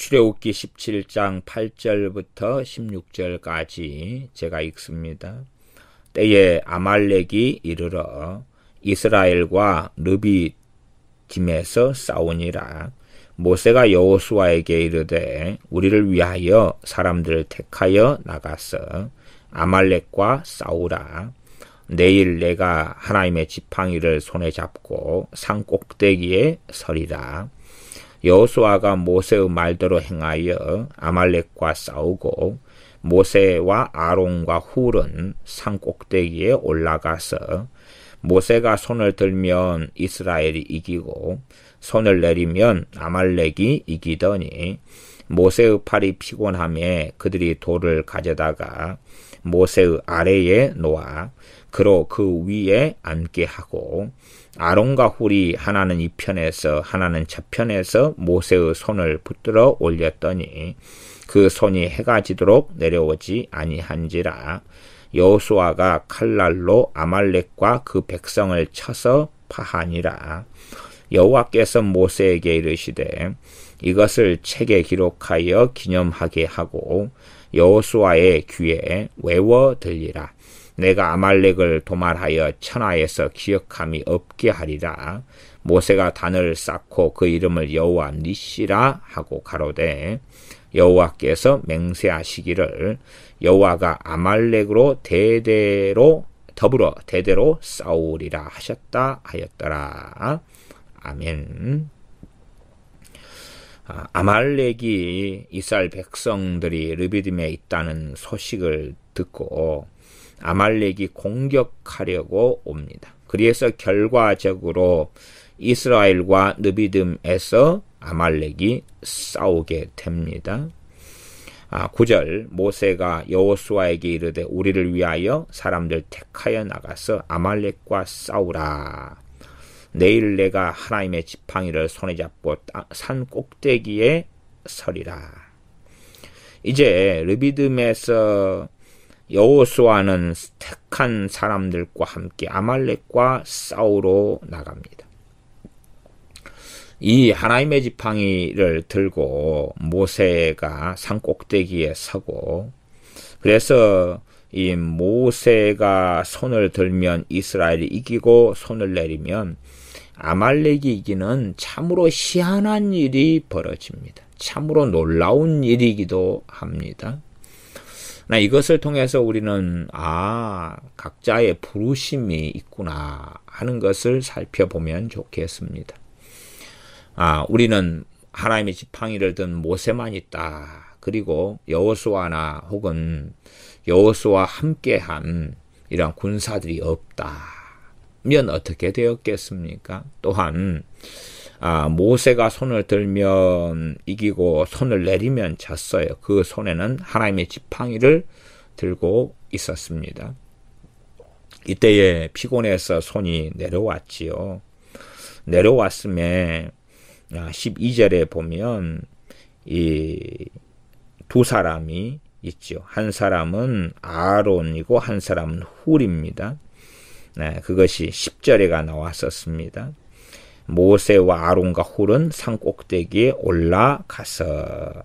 출애굽기 17장 8절부터 16절까지 제가 읽습니다. 때에 아말렉이 이르러 이스라엘과 르비딤에서 싸우니라. 모세가 여호수아에게 이르되 우리를 위하여 사람들을 택하여 나가서 아말렉과 싸우라. 내일 내가 하나님의 지팡이를 손에 잡고 산 꼭대기에 서리라. 여호수아가 모세의 말대로 행하여 아말렉과 싸우고 모세와 아론과 훌은 산 꼭대기에 올라가서 모세가 손을 들면 이스라엘이 이기고 손을 내리면 아말렉이 이기더니 모세의 팔이 피곤하며 그들이 돌을 가져다가 모세의 아래에 놓아 그로 그 위에 앉게 하고 아론과 훌이 하나는 이 편에서 하나는 저 편에서 모세의 손을 붙들어 올렸더니 그 손이 해가 지도록 내려오지 아니한지라. 여호수아가 칼날로 아말렉과 그 백성을 쳐서 파하니라. 여호와께서 모세에게 이르시되 이것을 책에 기록하여 기념하게 하고 여호수아의 귀에 외워 들리라. 내가 아말렉을 도말하여 천하에서 기억함이 없게 하리라. 모세가 단을 쌓고 그 이름을 여호와 니시라 하고 가로되 여호와께서 맹세하시기를 여호와가 아말렉으로 더불어 대대로 싸우리라 하셨다 하였더라. 아멘. 아말렉이 이스라엘 백성들이 르비딤에 있다는 소식을 듣고 아말렉이 공격하려고 옵니다. 그래서 결과적으로 이스라엘과 르비딤에서 아말렉이 싸우게 됩니다. 9절 모세가 여호수아에게 이르되 우리를 위하여 사람들 택하여 나가서 아말렉과 싸우라. 내일 내가 하나님의 지팡이를 손에 잡고 산 꼭대기에 서리라. 이제 르비딤에서 여호수아는 택한 사람들과 함께 아말렉과 싸우러 나갑니다. 이 하나님의 지팡이를 들고 모세가 산 꼭대기에 서고, 그래서 이 모세가 손을 들면 이스라엘이 이기고 손을 내리면 아말렉이 이기는 참으로 희한한 일이 벌어집니다. 참으로 놀라운 일이기도 합니다. 이것을 통해서 우리는 각자의 부르심이 있구나 하는 것을 살펴보면 좋겠습니다. 우리는 하나님의 지팡이를 든 모세만 있다. 그리고 여호수아나 혹은 여호수아와 함께한 이러한 군사들이 없다면 어떻게 되었겠습니까? 또한 모세가 손을 들면 이기고 손을 내리면 졌어요. 그 손에는 하나님의 지팡이를 들고 있었습니다. 이때에 피곤해서 손이 내려왔지요. 내려왔음에 12절에 보면 이 두 사람이 있죠. 한 사람은 아론이고 한 사람은 훌입니다. 그것이 10절에가 나왔었습니다. 모세와 아론과 훌은 산 꼭대기에 올라가서,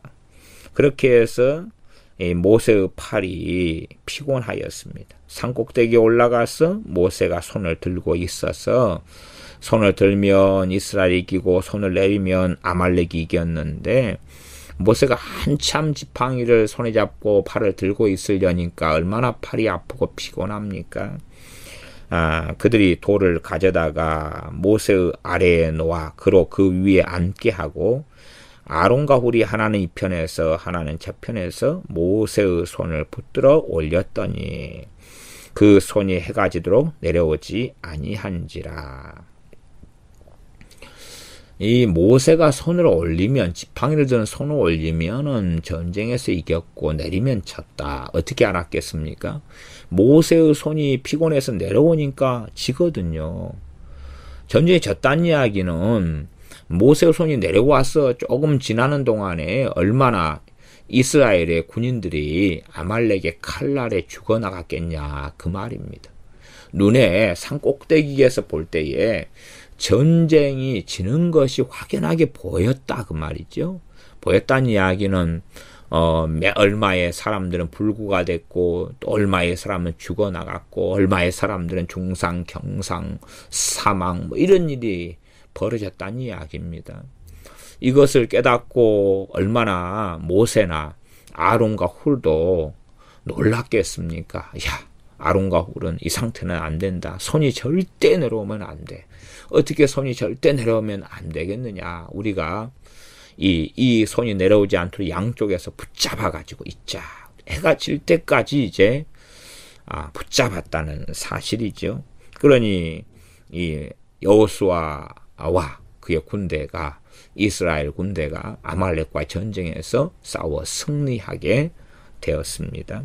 그렇게 해서 모세의 팔이 피곤하였습니다. 산 꼭대기에 올라가서 모세가 손을 들고 있어서 손을 들면 이스라엘이 이기고 손을 내리면 아말렉이 이겼는데, 모세가 한참 지팡이를 손에 잡고 팔을 들고 있으려니까 얼마나 팔이 아프고 피곤합니까? 그들이 돌을 가져다가 모세의 아래에 놓아 그로 그 위에 앉게 하고 아론과 훌이 하나는 이 편에서 하나는 저 편에서 모세의 손을 붙들어 올렸더니 그 손이 해가 지도록 내려오지 아니한지라. 이 모세가 손을 올리면, 지팡이를 드는 손을 올리면은 전쟁에서 이겼고 내리면 졌다. 어떻게 알았겠습니까? 모세의 손이 피곤해서 내려오니까 지거든요. 전쟁에 졌다는 이야기는 모세의 손이 내려와서 조금 지나는 동안에 얼마나 이스라엘의 군인들이 아말렉의 칼날에 죽어나갔겠냐, 그 말입니다. 눈에 산 꼭대기에서 볼 때에 전쟁이 지는 것이 확연하게 보였다, 그 말이죠. 보였다는 이야기는 얼마의 사람들은 불구가 됐고 또 얼마의 사람은 죽어나갔고 얼마의 사람들은 중상, 경상, 사망 뭐 이런 일이 벌어졌다는 이야기입니다. 이것을 깨닫고 얼마나 모세나 아론과 훌도 놀랐겠습니까? 야, 아론과 훌은 이 상태는 안 된다. 손이 절대 내려오면 안 돼. 어떻게 손이 절대 내려오면 안 되겠느냐. 우리가 이 손이 내려오지 않도록 양쪽에서 붙잡아가지고 있자. 해가 질 때까지 이제 붙잡았다는 사실이죠. 그러니 이 여호수아와 그의 군대가 이스라엘 군대가 아말렉과 전쟁에서 싸워 승리하게 되었습니다.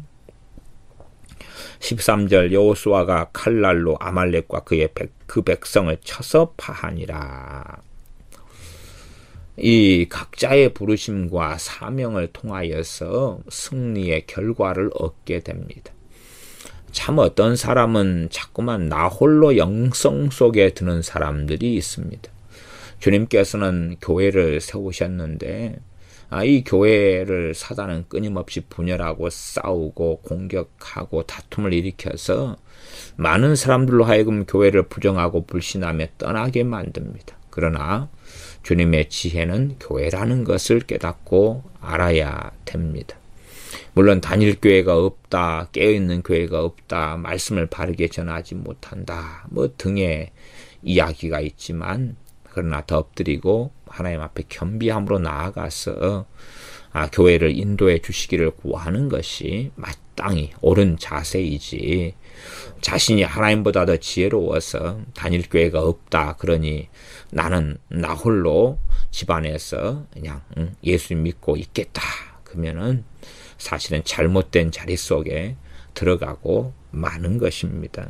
13절 여호수아가 칼날로 아말렉과 그 백성을 쳐서 파하니라. 이 각자의 부르심과 사명을 통하여서 승리의 결과를 얻게 됩니다. 참 어떤 사람은 자꾸만 나 홀로 영성 속에 드는 사람들이 있습니다. 주님께서는 교회를 세우셨는데 이 교회를 사단은 끊임없이 분열하고 싸우고 공격하고 다툼을 일으켜서 많은 사람들로 하여금 교회를 부정하고 불신하며 떠나게 만듭니다. 그러나 주님의 지혜는 교회라는 것을 깨닫고 알아야 됩니다. 물론 단일교회가 없다, 깨어있는 교회가 없다, 말씀을 바르게 전하지 못한다 뭐 등의 이야기가 있지만 그러나 더 엎드리고 하나님 앞에 겸비함으로 나아가서 교회를 인도해 주시기를 구하는 것이 마땅히 옳은 자세이지 자신이 하나님보다 더 지혜로워서 단일교회가 없다 그러니 나는 나 홀로 집안에서 그냥 예수님 믿고 있겠다 그러면은 사실은 잘못된 자리 속에 들어가고 마는 것입니다.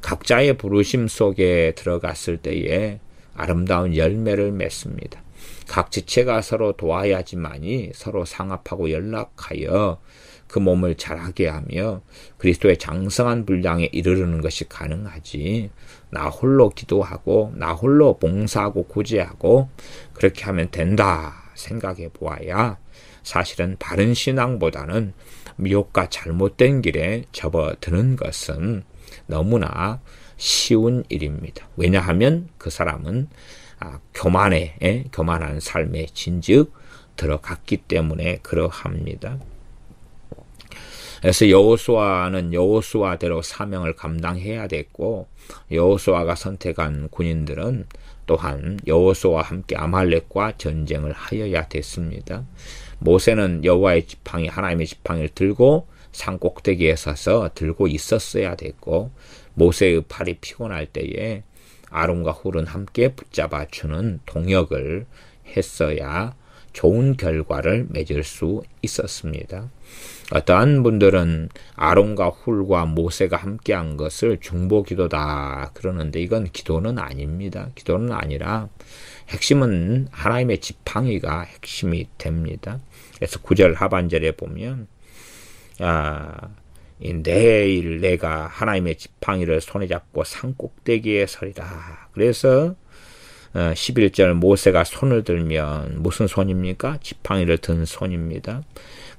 각자의 부르심 속에 들어갔을 때에 아름다운 열매를 맺습니다. 각 지체가 서로 도와야지만이 서로 상합하고 연락하여 그 몸을 자라게 하며 그리스도의 장성한 분량에 이르르는 것이 가능하지 나 홀로 기도하고 나 홀로 봉사하고 구제하고 그렇게 하면 된다 생각해 보아야 사실은 바른 신앙보다는 미혹과 잘못된 길에 접어드는 것은 너무나 쉬운 일입니다. 왜냐하면 그 사람은 교만한 삶에 진즉 들어갔기 때문에 그러합니다. 그래서 여호수아는 여호수아대로 사명을 감당해야 됐고 여호수아가 선택한 군인들은 또한 여호수아와 함께 아말렉과 전쟁을 하여야 됐습니다. 모세는 여호와의 지팡이 하나님의 지팡이를 들고 산 꼭대기에 서서 들고 있었어야 됐고 모세의 팔이 피곤할 때에 아론과 훌은 함께 붙잡아 주는 동역을 했어야 좋은 결과를 맺을 수 있었습니다. 어떠한 분들은 아론과 훌과 모세가 함께한 것을 중보기도다 그러는데 이건 기도는 아닙니다. 기도는 아니라 핵심은 하나님의 지팡이가 핵심이 됩니다. 그래서 9절 하반절에 보면 내일 내가 하나님의 지팡이를 손에 잡고 산 꼭대기에 서리라. 그래서 11절 모세가 손을 들면 무슨 손입니까? 지팡이를 든 손입니다.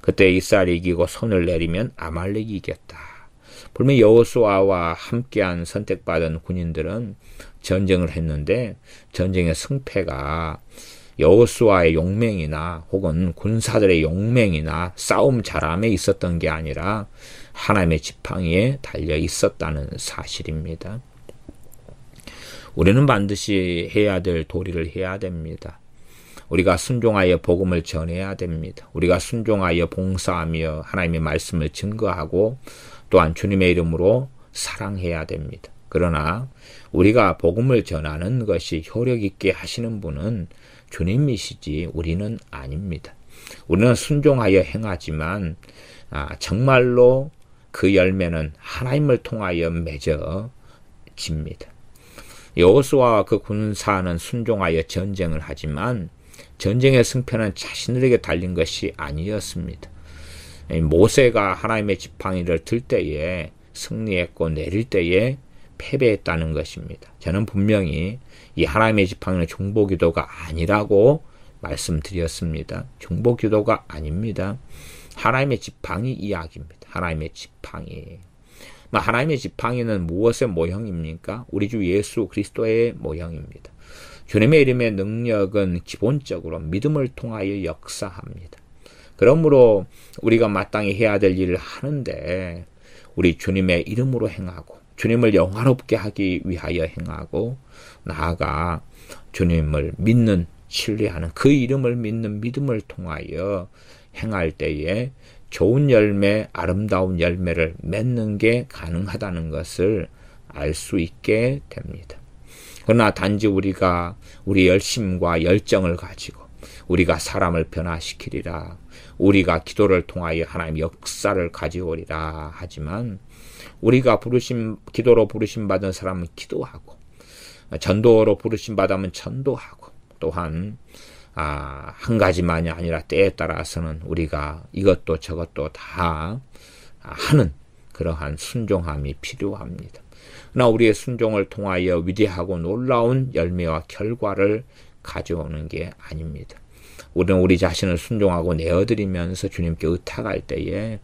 그때 이스라엘이 이기고 손을 내리면 아말렉이 이겼다. 분명히 여호수아와 함께한 선택받은 군인들은 전쟁을 했는데 전쟁의 승패가 여호수아의 용맹이나 혹은 군사들의 용맹이나 싸움 잘함에 있었던 게 아니라 하나님의 지팡이에 달려 있었다는 사실입니다. 우리는 반드시 해야 될 도리를 해야 됩니다. 우리가 순종하여 복음을 전해야 됩니다. 우리가 순종하여 봉사하며 하나님의 말씀을 증거하고 또한 주님의 이름으로 사랑해야 됩니다. 그러나 우리가 복음을 전하는 것이 효력 있게 하시는 분은 주님이시지 우리는 아닙니다. 우리는 순종하여 행하지만 정말로 그 열매는 하나님을 통하여 맺어집니다. 여호수아와 그 군사는 순종하여 전쟁을 하지만 전쟁의 승패는 자신들에게 달린 것이 아니었습니다. 모세가 하나님의 지팡이를 들 때에 승리했고 내릴 때에 패배했다는 것입니다. 저는 분명히 이 하나님의 지팡이는 중보기도가 아니라고 말씀드렸습니다. 중보기도가 아닙니다. 하나님의 지팡이 이야기입니다. 하나님의 지팡이. 하나님의 지팡이는 무엇의 모형입니까? 우리 주 예수 그리스도의 모형입니다. 주님의 이름의 능력은 기본적으로 믿음을 통하여 역사합니다. 그러므로 우리가 마땅히 해야 될 일을 하는데 우리 주님의 이름으로 행하고 주님을 영화롭게 하기 위하여 행하고 나아가 주님을 믿는 신뢰하는 그 이름을 믿는 믿음을 통하여 행할 때에 좋은 열매, 아름다운 열매를 맺는 게 가능하다는 것을 알 수 있게 됩니다. 그러나 단지 우리가 우리 열심과 열정을 가지고 우리가 사람을 변화시키리라, 우리가 기도를 통하여 하나님 역사를 가져오리라 하지만 우리가 기도로 부르심 받은 사람은 기도하고 전도로 부르심 받으면 전도하고 또한 한 가지만이 아니라 때에 따라서는 우리가 이것도 저것도 다 하는 그러한 순종함이 필요합니다. 그러나 우리의 순종을 통하여 위대하고 놀라운 열매와 결과를 가져오는 게 아닙니다. 우리는 우리 자신을 순종하고 내어드리면서 주님께 의탁할 때에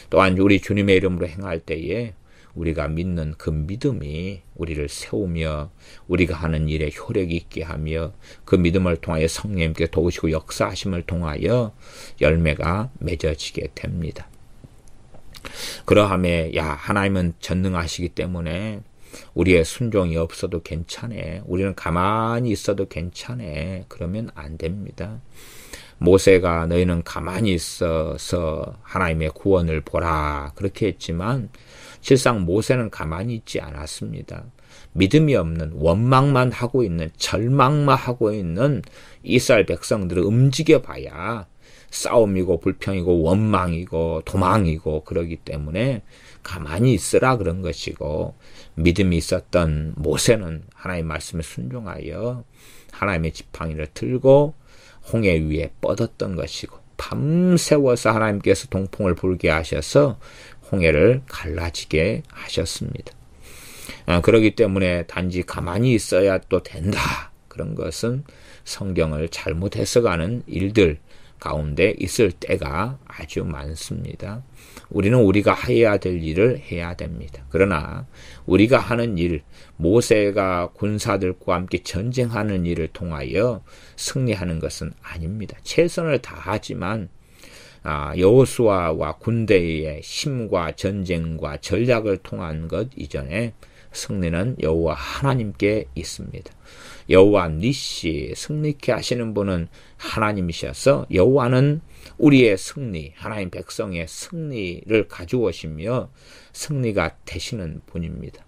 또한 우리 주님의 이름으로 행할 때에 우리가 믿는 그 믿음이 우리를 세우며 우리가 하는 일에 효력이 있게 하며 그 믿음을 통하여 성령님께 도우시고 역사하심을 통하여 열매가 맺어지게 됩니다. 그러함에 하나님은 전능하시기 때문에 우리의 순종이 없어도 괜찮아, 우리는 가만히 있어도 괜찮아, 그러면 안 됩니다. 모세가 너희는 가만히 있어서 하나님의 구원을 보라 그렇게 했지만 실상 모세는 가만히 있지 않았습니다. 믿음이 없는, 원망만 하고 있는, 절망만 하고 있는 이스라엘 백성들을 움직여봐야 싸움이고 불평이고 원망이고 도망이고 그러기 때문에 가만히 있으라 그런 것이고, 믿음이 있었던 모세는 하나님의 말씀에 순종하여 하나님의 지팡이를 들고 홍해 위에 뻗었던 것이고, 밤새워서 하나님께서 동풍을 불게 하셔서 홍해를 갈라지게 하셨습니다. 그렇기 때문에 단지 가만히 있어야 또 된다, 그런 것은 성경을 잘못 해석하는 일들 가운데 있을 때가 아주 많습니다. 우리는 우리가 해야 될 일을 해야 됩니다. 그러나 우리가 하는 일, 모세가 군사들과 함께 전쟁하는 일을 통하여 승리하는 것은 아닙니다. 최선을 다하지만 여호수아와 군대의 힘과 전쟁과 전략을 통한 것 이전에 승리는 여호와 하나님께 있습니다. 여호와 니시, 승리케 하시는 분은 하나님이셔서 여호와는 우리의 승리, 하나님 백성의 승리를 가져오시며 승리가 되시는 분입니다.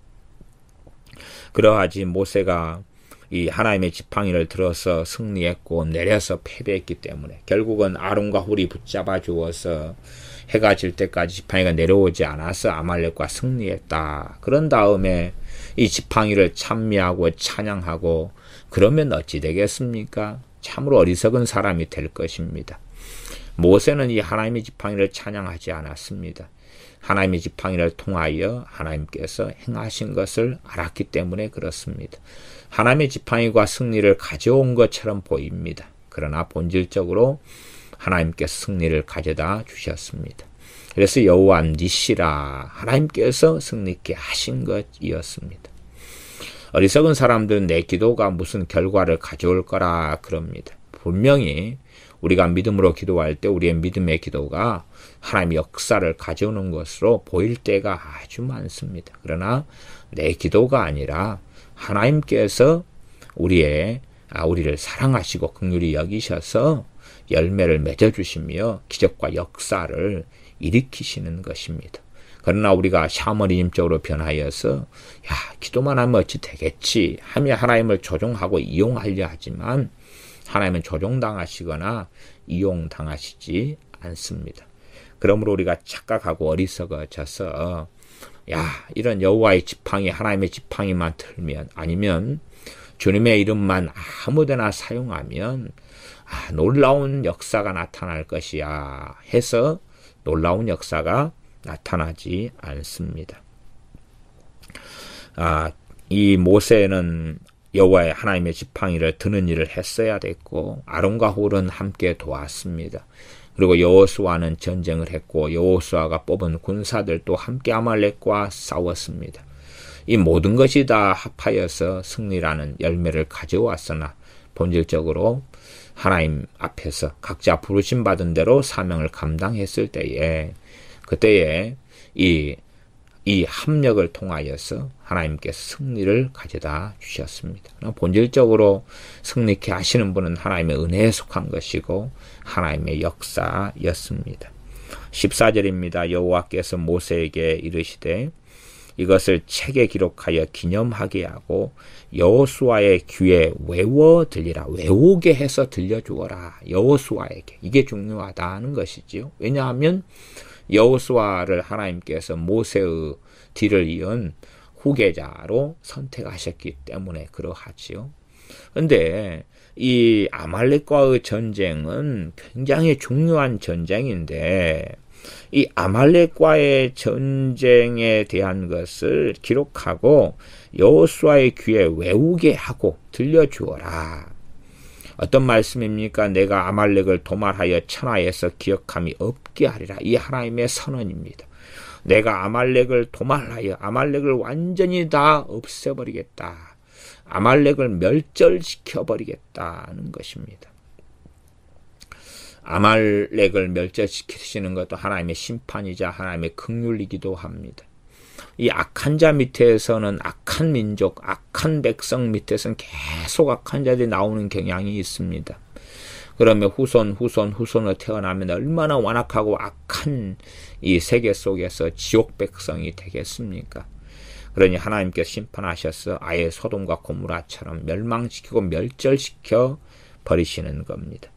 그러하지 모세가 이 하나님의 지팡이를 들어서 승리했고 내려서 패배했기 때문에 결국은 아론과 훌이 붙잡아 주어서 해가 질 때까지 지팡이가 내려오지 않아서 아말렉과 승리했다. 그런 다음에 이 지팡이를 찬미하고 찬양하고 그러면 어찌 되겠습니까? 참으로 어리석은 사람이 될 것입니다. 모세는 이 하나님의 지팡이를 찬양하지 않았습니다. 하나님의 지팡이를 통하여 하나님께서 행하신 것을 알았기 때문에 그렇습니다. 하나님의 지팡이가 승리를 가져온 것처럼 보입니다. 그러나 본질적으로 하나님께서 승리를 가져다 주셨습니다. 그래서 여호와 니시라, 하나님께서 승리케 하신 것이었습니다. 어리석은 사람들은 내 기도가 무슨 결과를 가져올 거라 그럽니다. 분명히 우리가 믿음으로 기도할 때 우리의 믿음의 기도가 하나님의 역사를 가져오는 것으로 보일 때가 아주 많습니다. 그러나 내 기도가 아니라 하나님께서 우리를 사랑하시고 긍휼히 여기셔서 열매를 맺어주시며 기적과 역사를 일으키시는 것입니다. 그러나 우리가 샤머니즘적으로 변하여서 기도만 하면 어찌 되겠지 하며 하나님을 조종하고 이용하려 하지만 하나님은 조종당하시거나 이용당하시지 않습니다. 그러므로 우리가 착각하고 어리석어져서 이런 여호와의 지팡이, 하나님의 지팡이만 들면, 아니면 주님의 이름만 아무데나 사용하면 놀라운 역사가 나타날 것이야 해서 놀라운 역사가 나타나지 않습니다. 이 모세는 여호와의 하나님의 지팡이를 드는 일을 했어야 됐고 아론과 홀은 함께 도왔습니다. 그리고 여호수아는 전쟁을 했고 여호수아가 뽑은 군사들도 함께 아말렉과 싸웠습니다. 이 모든 것이 다 합하여서 승리라는 열매를 가져왔으나 본질적으로 하나님 앞에서 각자 부르심 받은 대로 사명을 감당했을 때에 그때에 이 합력을 통하여서 하나님께서 승리를 가져다 주셨습니다. 본질적으로 승리케 하시는 분은 하나님의 은혜에 속한 것이고 하나님의 역사였습니다. 14절입니다. 여호와께서 모세에게 이르시되 이것을 책에 기록하여 기념하게 하고 여호수아의 귀에 외워 들리라. 외우게 해서 들려주어라. 여호수아에게. 이게 중요하다는 것이지요. 왜냐하면 여호수아를 하나님께서 모세의 뒤를 이은 후계자로 선택하셨기 때문에 그러하지요. 그런데 이 아말렉과의 전쟁은 굉장히 중요한 전쟁인데 이 아말렉과의 전쟁에 대한 것을 기록하고 여호수아의 귀에 외우게 하고 들려주어라. 어떤 말씀입니까? 내가 아말렉을 도말하여 천하에서 기억함이 없게 하리라. 이 하나님의 선언입니다. 내가 아말렉을 도말하여 아말렉을 완전히 다 없애버리겠다. 아말렉을 멸절시켜버리겠다는 것입니다. 아말렉을 멸절시키시는 것도 하나님의 심판이자 하나님의 긍휼이기도 합니다. 이 악한 자 밑에서는 악한 민족, 악한 백성 밑에서는 계속 악한 자들이 나오는 경향이 있습니다. 그러면 후손으로 태어나면 얼마나 완악하고 악한 이 세계 속에서 지옥 백성이 되겠습니까? 그러니 하나님께서 심판하셔서 아예 소돔과 고무라처럼 멸망시키고 멸절시켜 버리시는 겁니다.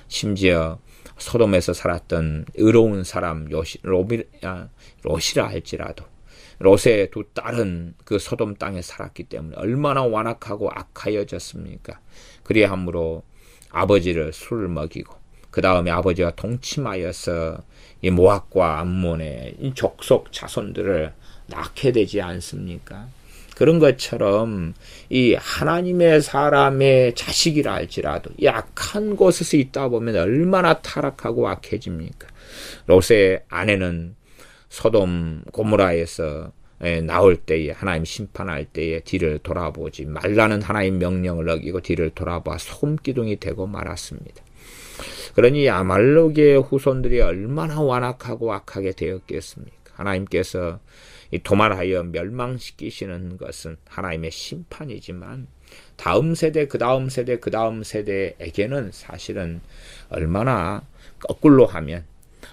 심지어 소돔에서 살았던 의로운 사람 롯이라 할지라도 롯의 두 딸은 그 소돔 땅에 살았기 때문에 얼마나 완악하고 악하여졌습니까? 그리함으로 아버지를 술을 먹이고 그 다음에 아버지가 동침하여서 이 모압과 암몬의 이 족속 자손들을 낳게 되지 않습니까? 그런 것처럼 이 하나님의 사람의 자식이라 할지라도 이 악한 곳에서 있다 보면 얼마나 타락하고 악해집니까? 롯의 아내는 소돔 고모라에서 나올 때에 하나님 심판할 때에 뒤를 돌아보지 말라는 하나님 명령을 어기고 뒤를 돌아봐 소금기둥이 되고 말았습니다. 그러니 아말렉의 후손들이 얼마나 완악하고 악하게 되었겠습니까? 하나님께서 이 도말하여 멸망시키시는 것은 하나님의 심판이지만 다음 세대, 그 다음 세대, 그 다음 세대에게는 사실은 얼마나 거꾸로 하면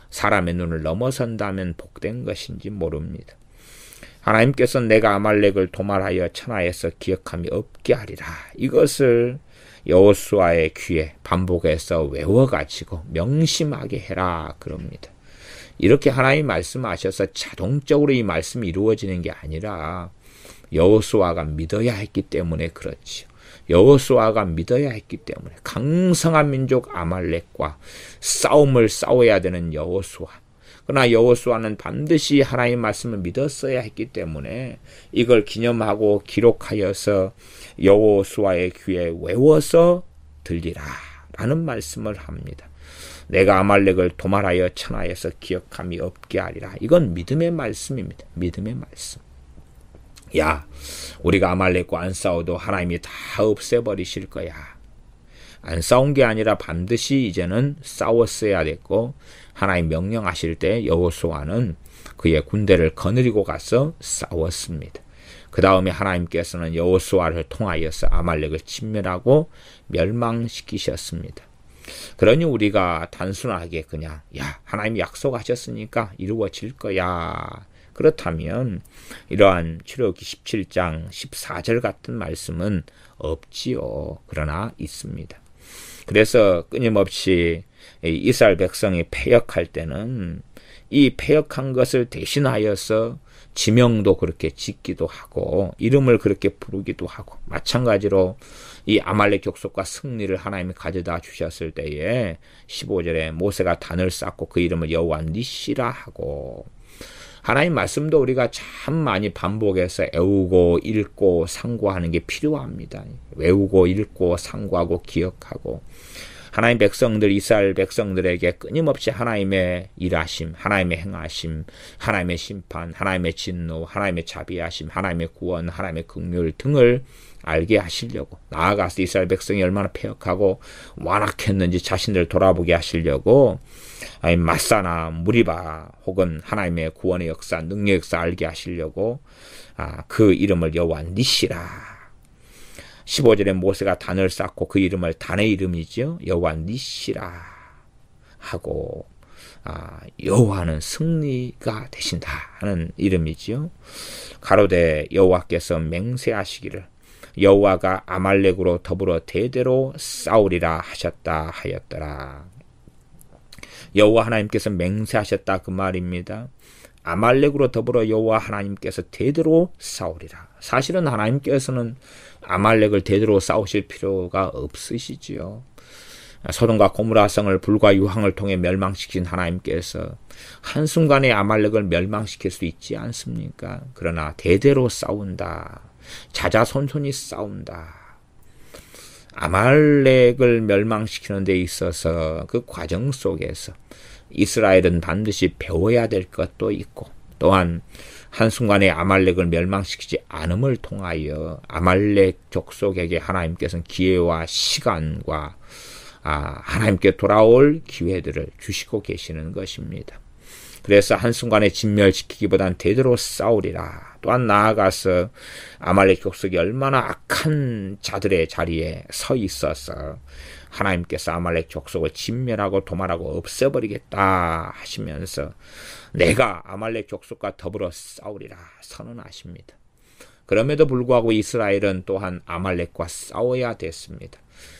사람의 눈을 넘어선다면 복된 것인지 모릅니다. 하나님께서 내가 아말렉을 도말하여 천하에서 기억함이 없게 하리라. 이것을 여호수아의 귀에 반복해서 외워가지고 명심하게 해라 그럽니다. 이렇게 하나님 말씀하셔서 자동적으로 이 말씀이 이루어지는 게 아니라 여호수아가 믿어야 했기 때문에 그렇지요. 여호수아가 믿어야 했기 때문에 강성한 민족 아말렉과 싸움을 싸워야 되는 여호수아. 그러나 여호수아는 반드시 하나님 말씀을 믿었어야 했기 때문에 이걸 기념하고 기록하여서 여호수아의 귀에 외워서 들리라 라는 말씀을 합니다. 내가 아말렉을 도말하여 천하에서 기억함이 없게 하리라. 이건 믿음의 말씀입니다. 믿음의 말씀. 야, 우리가 아말렉과 안 싸워도 하나님이 다 없애버리실 거야. 안 싸운 게 아니라 반드시 이제는 싸웠어야 됐고 하나님 명령하실 때 여호수아는 그의 군대를 거느리고 가서 싸웠습니다. 그 다음에 하나님께서는 여호수아를 통하여서 아말렉을 진멸하고 멸망시키셨습니다. 그러니 우리가 단순하게 그냥 하나님이 약속하셨으니까 이루어질 거야. 그렇다면 이러한 출애굽기 17장 14절 같은 말씀은 없지요. 그러나 있습니다. 그래서 끊임없이 이스라엘 백성이 패역할 때는 이 패역한 것을 대신하여서 지명도 그렇게 짓기도 하고 이름을 그렇게 부르기도 하고 마찬가지로 이 아말렉 족속과 승리를 하나님이 가져다 주셨을 때에 15절에 모세가 단을 쌓고 그 이름을 여호와 니시라 하고 하나님 말씀도 우리가 참 많이 반복해서 외우고 읽고 상고하는 게 필요합니다. 외우고 읽고 상고하고 기억하고 하나님 백성들, 이스라엘 백성들에게 끊임없이 하나님의 일하심, 하나님의 행하심, 하나님의 심판, 하나님의 진노, 하나님의 자비하심, 하나님의 구원, 하나님의 긍휼 등을 알게 하시려고, 나아가서 이스라엘 백성이 얼마나 패역하고 완악했는지 자신들을 돌아보게 하시려고 마사나 무리바 혹은 하나님의 구원의 역사, 능력의 역사 알게 하시려고 그 이름을 여호와 니시라. 15절에 모세가 단을 쌓고 그 이름을 단의 이름이죠. 여호와 니시라 하고 여호와는 승리가 되신다 하는 이름이지요. 가로되 여호와께서 맹세하시기를 여호와가 아말렉으로 더불어 대대로 싸우리라 하셨다 하였더라. 여호와 하나님께서 맹세하셨다 그 말입니다. 아말렉으로 더불어 여호와 하나님께서 대대로 싸우리라. 사실은 하나님께서는 아말렉을 대대로 싸우실 필요가 없으시지요. 소돔과 고모라 성을 불과 유황을 통해 멸망시킨 하나님께서 한순간에 아말렉을 멸망시킬 수 있지 않습니까? 그러나 대대로 싸운다. 자자손손이 싸운다. 아말렉을 멸망시키는 데 있어서 그 과정 속에서 이스라엘은 반드시 배워야 될 것도 있고 또한 한순간에 아말렉을 멸망시키지 않음을 통하여 아말렉 족속에게 하나님께서는 기회와 시간과 하나님께 돌아올 기회들을 주시고 계시는 것입니다. 그래서 한순간에 진멸시키기보단 대대로 싸우리라. 또한 나아가서 아말렉 족속이 얼마나 악한 자들의 자리에 서 있어서 하나님께서 아말렉 족속을 진멸하고 도말하고 없애버리겠다 하시면서 내가 아말렉 족속과 더불어 싸우리라 선언하십니다. 그럼에도 불구하고 이스라엘은 또한 아말렉과 싸워야 됐습니다.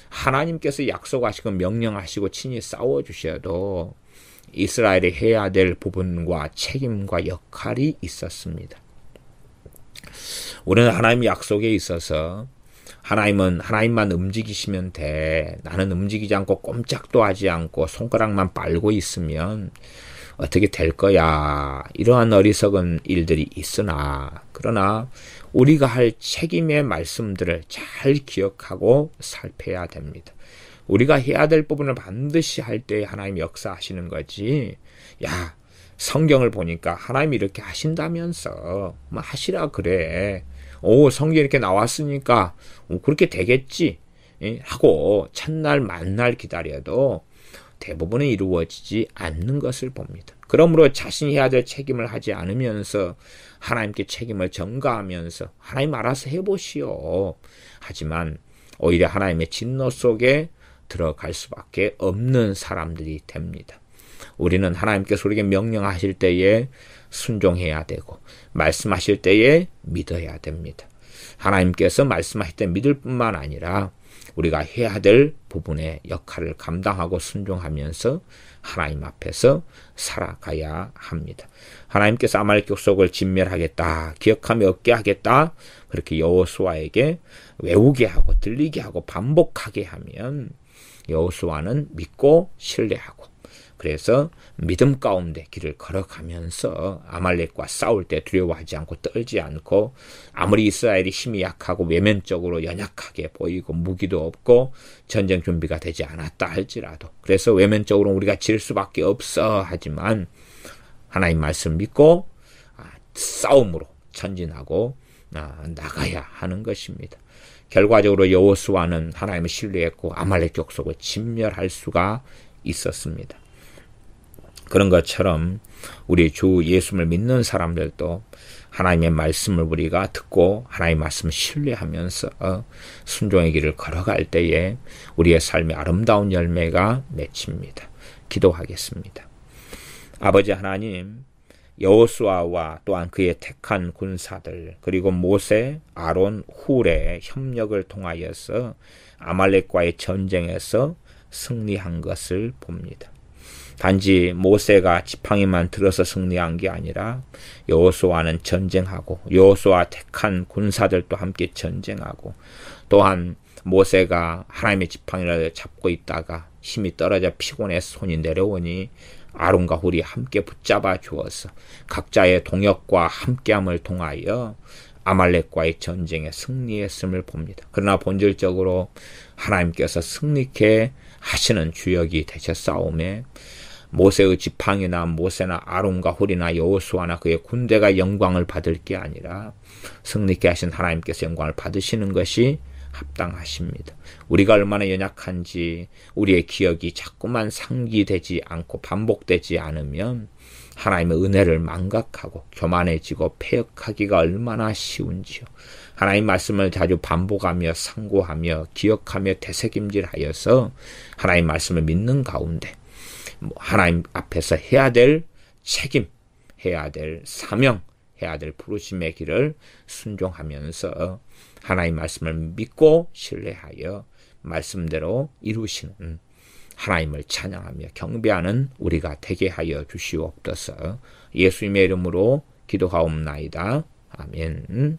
하나님께서 약속하시고 명령하시고 친히 싸워주셔도 이스라엘이 해야 될 부분과 책임과 역할이 있었습니다. 우리는 하나님의 약속에 있어서 하나님만 움직이시면 돼. 나는 움직이지 않고 꼼짝도 하지 않고 손가락만 빨고 있으면 어떻게 될 거야. 이러한 어리석은 일들이 있으나 그러나 우리가 할 책임의 말씀들을 잘 기억하고 살펴야 됩니다. 우리가 해야 될 부분을 반드시 할 때 하나님이 역사하시는 거지. 야, 성경을 보니까 하나님이 이렇게 하신다면서 하시라 그래. 성경에 이렇게 나왔으니까 그렇게 되겠지 하고 첫날 만날 기다려도 대부분은 이루어지지 않는 것을 봅니다. 그러므로 자신이 해야 될 책임을 하지 않으면서 하나님께 책임을 전가하면서 하나님 알아서 해보시오. 하지만 오히려 하나님의 진노 속에 들어갈 수밖에 없는 사람들이 됩니다. 우리는 하나님께서 우리에게 명령하실 때에 순종해야 되고 말씀하실 때에 믿어야 됩니다. 하나님께서 말씀하실 때 믿을 뿐만 아니라 우리가 해야 될 부분의 역할을 감당하고 순종하면서 하나님 앞에서 살아가야 합니다. 하나님께서 아말렉 족속을 진멸하겠다, 기억하며 얻게 하겠다, 그렇게 여호수아에게 외우게 하고 들리게 하고 반복하게 하면 여호수아는 믿고 신뢰하고 그래서 믿음 가운데 길을 걸어가면서 아말렉과 싸울 때 두려워하지 않고 떨지 않고 아무리 이스라엘이 힘이 약하고 외면적으로 연약하게 보이고 무기도 없고 전쟁 준비가 되지 않았다 할지라도 그래서 외면적으로 우리가 질 수밖에 없어 하지만 하나님 말씀 믿고 싸움으로 전진하고 나가야 하는 것입니다. 결과적으로 여호수아는 하나님을 신뢰했고 아말렉 족속을 진멸할 수가 있었습니다. 그런 것처럼 우리 주 예수를 믿는 사람들도 하나님의 말씀을 우리가 듣고 하나님의 말씀을 신뢰하면서 순종의 길을 걸어갈 때에 우리의 삶의 아름다운 열매가 맺힙니다. 기도하겠습니다. 아버지 하나님, 여호수아와 또한 그의 택한 군사들 그리고 모세, 아론, 훌의 협력을 통하여서 아말렉과의 전쟁에서 승리한 것을 봅니다. 단지 모세가 지팡이만 들어서 승리한 게 아니라 여호수아는 전쟁하고 여호수아 택한 군사들도 함께 전쟁하고 또한 모세가 하나님의 지팡이를 잡고 있다가 힘이 떨어져 피곤해서 손이 내려오니 아론과 훌이 함께 붙잡아 주어서 각자의 동역과 함께함을 통하여 아말렉과의 전쟁에 승리했음을 봅니다. 그러나 본질적으로 하나님께서 승리케 하시는 주역이 되셨사오매 모세의 지팡이나 모세나 아론과 훌이나 여호수아나 그의 군대가 영광을 받을 게 아니라 승리케 하신 하나님께서 영광을 받으시는 것이 합당하십니다. 우리가 얼마나 연약한지 우리의 기억이 자꾸만 상기되지 않고 반복되지 않으면 하나님의 은혜를 망각하고 교만해지고 패역하기가 얼마나 쉬운지요. 하나님 말씀을 자주 반복하며 상고하며 기억하며 되새김질하여서 하나님 말씀을 믿는 가운데 하나님 앞에서 해야 될 책임, 해야 될 사명, 해야 될 부르심의 길을 순종하면서 하나님 말씀을 믿고 신뢰하여 말씀대로 이루시는 하나님을 찬양하며 경배하는 우리가 되게 하여 주시옵소서. 예수님의 이름으로 기도하옵나이다. 아멘.